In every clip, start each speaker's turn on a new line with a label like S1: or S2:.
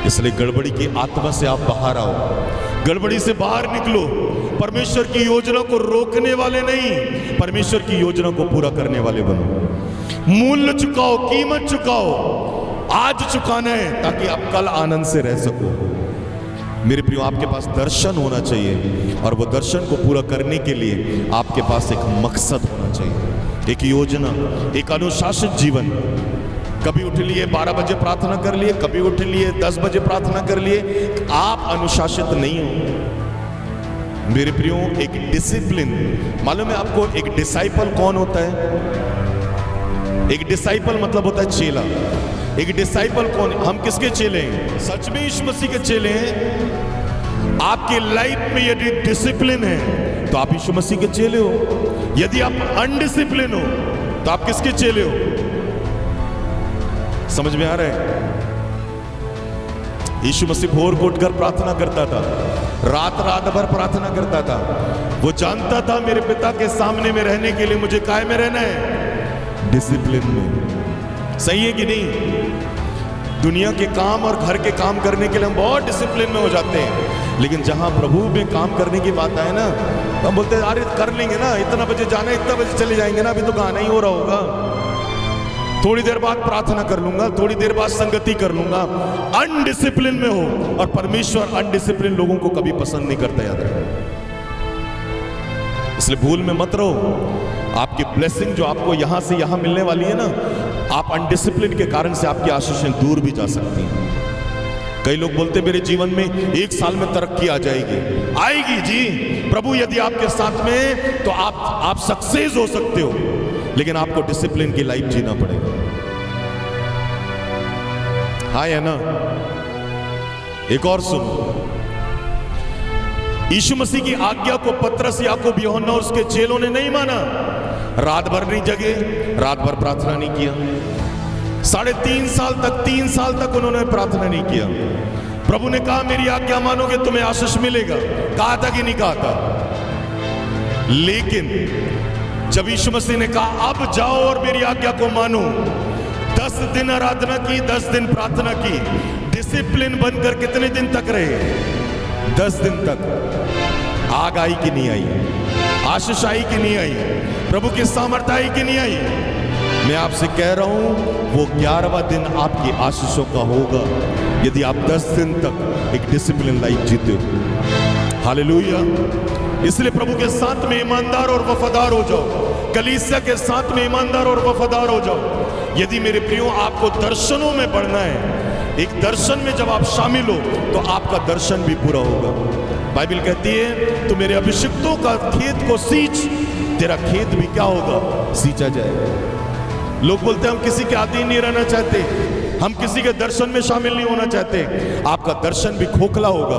S1: इसलिए गड़बड़ी की आत्मा से आप बाहर आओ, गड़बड़ी से बाहर निकलो। परमेश्वर की योजना को रोकने वाले नहीं, परमेश्वर की योजना को पूरा करने वाले बनो। मूल्य चुकाओ, कीमत चुकाओ, आज चुकाना है ताकि आप कल आनंद से रह सको। मेरे प्रियो, आपके पास दर्शन होना चाहिए और वो दर्शन को पूरा करने के लिए आपके पास एक मकसद होना चाहिए, एक योजना, एक अनुशासित जीवन। कभी उठ लिए 12 बजे प्रार्थना कर लिए, कभी उठ लिए 10 बजे प्रार्थना कर लिए, आप अनुशासित नहीं हो। मेरे प्रियो, एक डिसिप्लिन, मालूम है आपको एक डिसाइपल कौन होता है? एक डिसाइपल मतलब होता है चेला। एक डिसाइपल कौन है? हम किसके चेले हैं? सच में यीशु मसीह के चेले हैं। आपकी लाइफ में यदि डिसिप्लिन है तो आप यीशु मसीह के चेले हो। यदि आप अनडिसिप्लिन हो तो आप किसके चेले हो? समझ में आ रहा है? यीशु मसीह भोर को उठकर प्रार्थना करता था, रात भर प्रार्थना करता था। वो जानता था मेरे पिता के सामने में रहने के लिए मुझे काय में रहना है? डिसिप्लिन में। सही है कि नहीं? दुनिया के काम और घर के काम करने के लिए हम बहुत डिसिप्लिन में हो जाते हैं, लेकिन जहां प्रभु में काम करने की बात आए ना, तो हम बोलते हैं अरे कर लेंगे ना, इतना बजे जाना है, इतना बजे चले जाएंगे ना, अभी तो गाना ही हो रहा होगा, थोड़ी देर बाद प्रार्थना कर लूंगा, थोड़ी देर बाद संगति कर लूंगा। अनडिसिप्लिन में हो, और परमेश्वर अनडिसिप्लिन लोगों को कभी पसंद नहीं करता, याद रखो। इसलिए भूल में मत रहो। आपकी ब्लेसिंग जो आपको यहां से यहां मिलने वाली है ना, आप अनडिसिप्लिन के कारण से आपकी आशीषें दूर भी जा सकती हैं। कई लोग बोलते मेरे जीवन में 1 साल में तरक्की आ जाएगी। आएगी जी, प्रभु यदि आपके साथ में तो आप सक्सेस हो सकते हो, लेकिन आपको डिसिप्लिन की लाइफ जीना पड़ेगा। हाँ या ना? एक और सुनो, यीशु मसीह की आज्ञा को पतरस, याकूब, यूहन्ना और उसके चेलों ने नहीं माना। रात भर नहीं जगे, रात भर प्रार्थना नहीं किया। 3.5 साल तक उन्होंने प्रार्थना नहीं किया। प्रभु ने कहा मेरी आज्ञा मानोगे तुम्हें आशीष मिलेगा, कहा था कि नहीं कहा था? लेकिन जब यीशु मसीह ने कहा अब जाओ और मेरी आज्ञा को मानो, 10 दिन आराधना की, 10 दिन प्रार्थना की, डिसिप्लिन बनकर कितने दिन तक रहे? 10 दिन तक। आग आई कि नहीं आई? आशीष आई कि नहीं आई? प्रभु की सामर्थ आई कि नहीं आई? मैं आपसे कह रहा हूं वो 11वां दिन आपकी आशीषों का होगा यदि आप 10 दिन तक एक डिसिप्लिन लाइफ जीते हो। हालेलुया। इसलिए प्रभु के साथ में ईमानदार और वफादार हो जाओ, कलीसिया के साथ में ईमानदार और वफादार हो जाओ। यदि मेरे प्रियो आपको दर्शनों में बढ़ना है, एक दर्शन में जब आप शामिल हो तो आपका दर्शन भी पूरा होगा। बाइबल कहती है तू मेरे अभिषिक्तों का खेत को सींच, तेरा खेत भी क्या होगा? सींचा जाएगा। लोग बोलते हैं हम किसी के अधीन नहीं रहना चाहते, हम किसी के दर्शन में शामिल नहीं होना चाहते। आपका दर्शन भी खोखला होगा,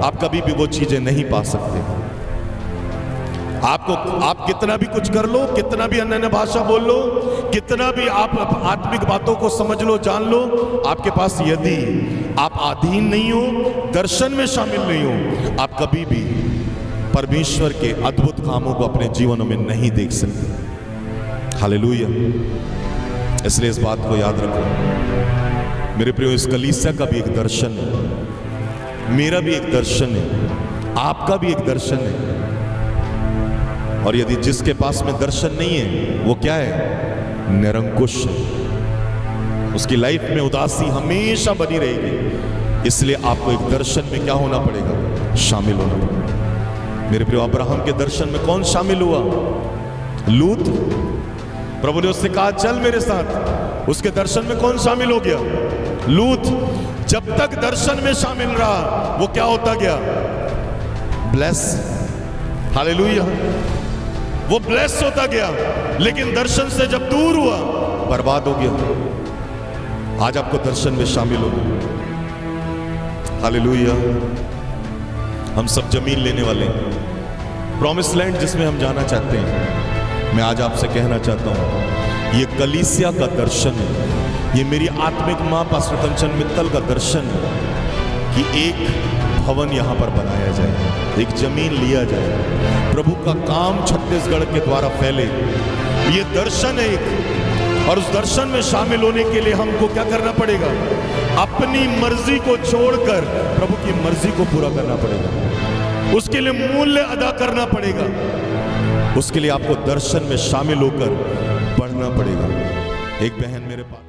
S1: आप कभी भी वो चीजें नहीं पा सकते। आप कितना भी कुछ कर लो, कितना भी अन्य भाषा बोल लो, कितना भी आप आत्मिक बातों को समझ लो, जान लो, आपके पास यदि आप अधीन नहीं हो, दर्शन में शामिल नहीं हो, आप कभी भी परमेश्वर के अद्भुत कामों को अपने जीवनों में नहीं देख सकते। हालेलुया। इसलिए इस बात को याद रखो मेरे प्रियो, इस कलीसिया का भी एक दर्शन है, मेरा भी एक दर्शन है, आपका भी एक दर्शन है। और यदि जिसके पास में दर्शन नहीं है वो क्या है? निरंकुश है। उसकी लाइफ में उदासी हमेशा बनी रहेगी। इसलिए आपको एक दर्शन में क्या होना पड़ेगा? शामिल होना पड़ेगा। मेरे प्रियो, अब्राहम के दर्शन में कौन शामिल हुआ? लूत। प्रभु ने उससे कहा चल मेरे साथ, उसके दर्शन में कौन शामिल हो गया? लूत। जब तक दर्शन में शामिल रहा वो क्या होता गया? ब्लेस। हालेलुया। वो ब्लेस होता गया, लेकिन दर्शन से जब दूर हुआ बर्बाद हो गया। आज आपको दर्शन में शामिल हो। हालेलुया। हम सब जमीन लेने वाले हैं, प्रॉमिस लैंड जिसमें हम जाना चाहते हैं। मैं आज आपसे कहना चाहता हूं ये कलीसिया का दर्शन है, ये मेरी आत्मिक मां पास्टर कंचन मित्तल का दर्शन है कि एक भवन यहां पर बनाया जाए, एक जमीन लिया जाए, प्रभु का काम छत्तीसगढ़ के द्वारा फैले। ये दर्शन है एक, और उस दर्शन में शामिल होने के लिए हमको क्या करना पड़ेगा? अपनी मर्जी को छोड़कर प्रभु की मर्जी को पूरा करना पड़ेगा। उसके लिए मूल्य अदा करना पड़ेगा। उसके लिए आपको दर्शन में शामिल होकर पढ़ना पड़ेगा। एक बहन मेरे पास